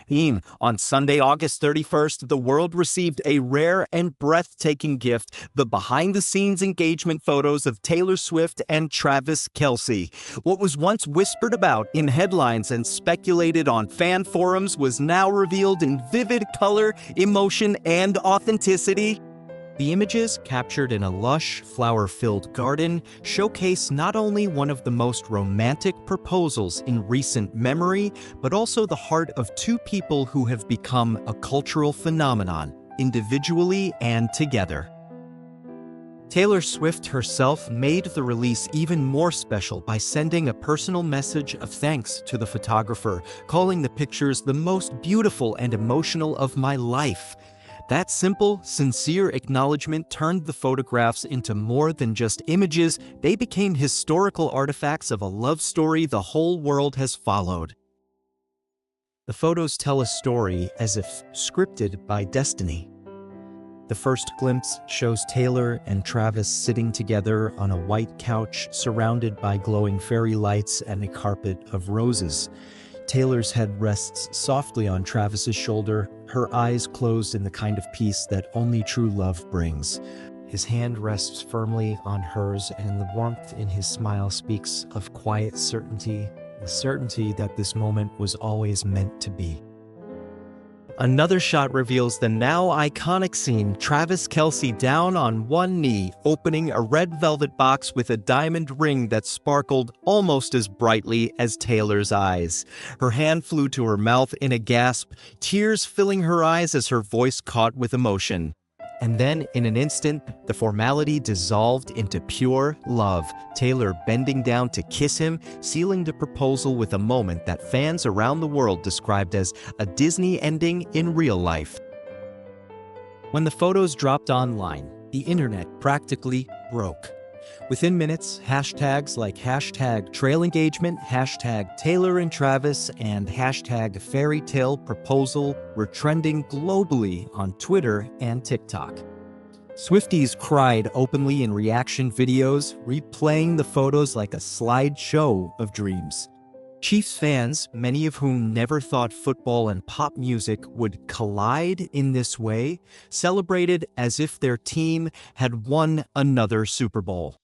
theme. On Sunday, August 31st, the world received a rare and breathtaking gift, the behind-the-scenes engagement photos of Taylor Swift and Travis Kelce. What was once whispered about in headlines and speculated on fan forums was now revealed in vivid color, emotion, and authenticity. The images, captured in a lush, flower-filled garden, showcase not only one of the most romantic proposals in recent memory, but also the heart of two people who have become a cultural phenomenon, individually and together. Taylor Swift herself made the release even more special by sending a personal message of thanks to the photographer, calling the pictures the most beautiful and emotional of my life. That simple, sincere acknowledgement turned the photographs into more than just images. They became historical artifacts of a love story the whole world has followed. The photos tell a story as if scripted by destiny. The first glimpse shows Taylor and Travis sitting together on a white couch surrounded by glowing fairy lights and a carpet of roses. Taylor's head rests softly on Travis's shoulder, her eyes closed in the kind of peace that only true love brings. His hand rests firmly on hers, and the warmth in his smile speaks of quiet certainty, the certainty that this moment was always meant to be. Another shot reveals the now iconic scene, Travis Kelce down on one knee, opening a red velvet box with a diamond ring that sparkled almost as brightly as Taylor's eyes. Her hand flew to her mouth in a gasp, tears filling her eyes as her voice caught with emotion. And then, in an instant, the formality dissolved into pure love, Taylor bending down to kiss him, sealing the proposal with a moment that fans around the world described as a Disney ending in real life. When the photos dropped online, the internet practically broke. Within minutes, hashtags like #TrailEngagement, #Taylor and Travis, and #fairytale proposal were trending globally on Twitter and TikTok. Swifties cried openly in reaction videos, replaying the photos like a slideshow of dreams. Chiefs fans, many of whom never thought football and pop music would collide in this way, celebrated as if their team had won another Super Bowl.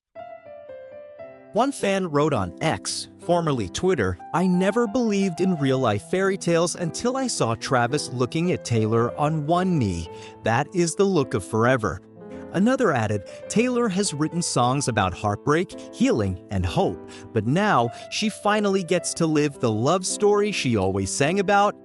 One fan wrote on X, formerly Twitter, "I never believed in real-life fairy tales until I saw Travis looking at Taylor on one knee. That is the look of forever." Another added, "Taylor has written songs about heartbreak, healing, and hope, but now she finally gets to live the love story she always sang about."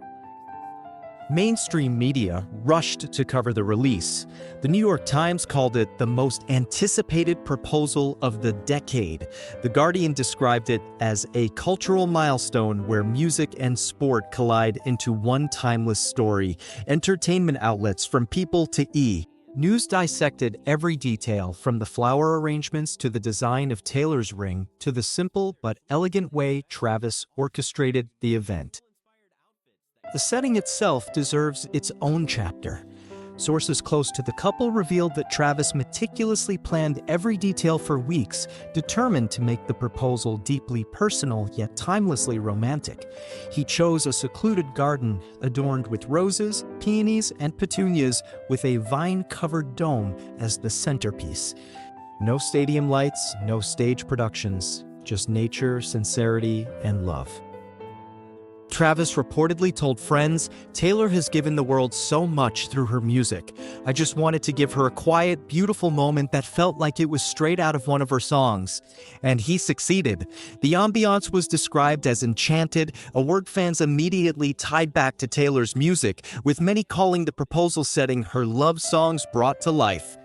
Mainstream media rushed to cover the release. The New York Times called it the most anticipated proposal of the decade. The Guardian described it as a cultural milestone where music and sport collide into one timeless story. Entertainment outlets from People to E! News dissected every detail, from the flower arrangements to the design of Taylor's ring to the simple but elegant way Travis orchestrated the event. The setting itself deserves its own chapter. Sources close to the couple revealed that Travis meticulously planned every detail for weeks, determined to make the proposal deeply personal yet timelessly romantic. He chose a secluded garden adorned with roses, peonies, and petunias, with a vine-covered dome as the centerpiece. No stadium lights, no stage productions, just nature, sincerity, and love. Travis reportedly told friends, "Taylor has given the world so much through her music. I just wanted to give her a quiet, beautiful moment that felt like it was straight out of one of her songs." And he succeeded. The ambiance was described as enchanted, a word fans immediately tied back to Taylor's music, with many calling the proposal setting her love songs brought to life.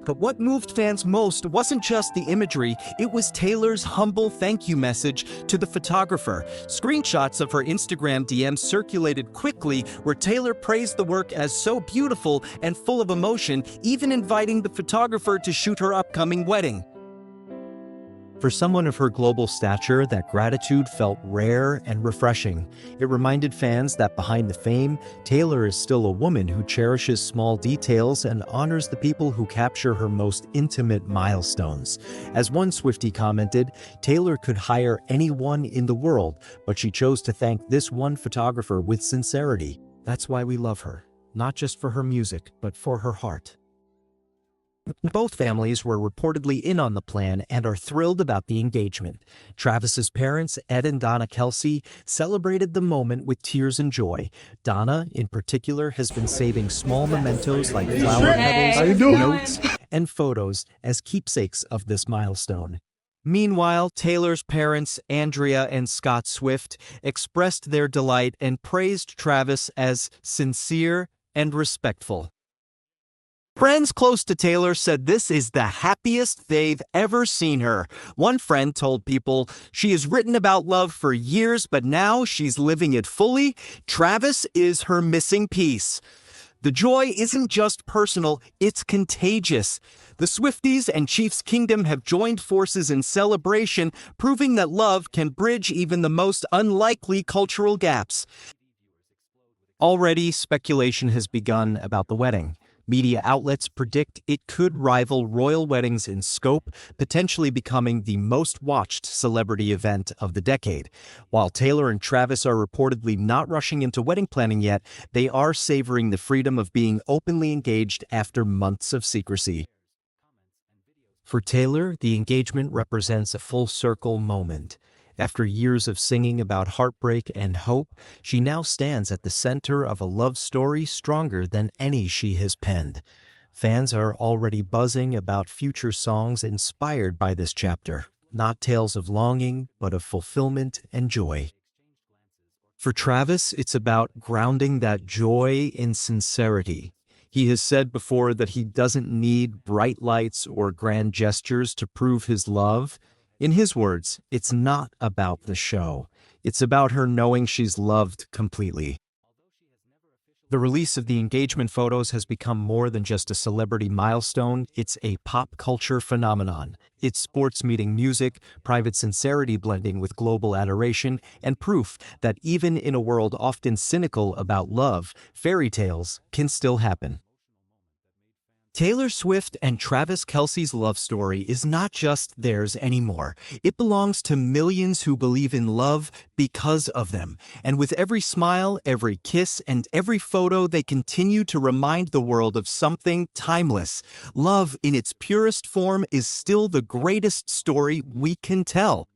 But what moved fans most wasn't just the imagery, it was Taylor's humble thank you message to the photographer. Screenshots of her Instagram DMs circulated quickly, where Taylor praised the work as so beautiful and full of emotion, even inviting the photographer to shoot her upcoming wedding. For someone of her global stature, that gratitude felt rare and refreshing. It reminded fans that behind the fame, Taylor is still a woman who cherishes small details and honors the people who capture her most intimate milestones. As one Swiftie commented, Taylor could hire anyone in the world, but she chose to thank this one photographer with sincerity. That's why we love her, not just for her music, but for her heart. Both families were reportedly in on the plan and are thrilled about the engagement. Travis's parents, Ed and Donna Kelce, celebrated the moment with tears and joy. Donna, in particular, has been saving small mementos like flower petals, notes, and photos as keepsakes of this milestone. Meanwhile, Taylor's parents, Andrea and Scott Swift, expressed their delight and praised Travis as sincere and respectful. Friends close to Taylor said this is the happiest they've ever seen her. One friend told People, she has written about love for years, but now she's living it fully. Travis is her missing piece. The joy isn't just personal, it's contagious. The Swifties and Chiefs Kingdom have joined forces in celebration, proving that love can bridge even the most unlikely cultural gaps. Already, speculation has begun about the wedding. Media outlets predict it could rival royal weddings in scope, potentially becoming the most watched celebrity event of the decade. While Taylor and Travis are reportedly not rushing into wedding planning yet, they are savoring the freedom of being openly engaged after months of secrecy. For Taylor, the engagement represents a full-circle moment. After years of singing about heartbreak and hope, she now stands at the center of a love story stronger than any she has penned. Fans are already buzzing about future songs inspired by this chapter, not tales of longing, but of fulfillment and joy. For Travis, it's about grounding that joy in sincerity. He has said before that he doesn't need bright lights or grand gestures to prove his love. In his words, it's not about the show. It's about her knowing she's loved completely. The release of the engagement photos has become more than just a celebrity milestone, it's a pop culture phenomenon. It's sports meeting music, private sincerity blending with global adoration, and proof that even in a world often cynical about love, fairy tales can still happen. Taylor Swift and Travis Kelce's love story is not just theirs anymore. It belongs to millions who believe in love because of them. And with every smile, every kiss, and every photo, they continue to remind the world of something timeless. Love in its purest form is still the greatest story we can tell.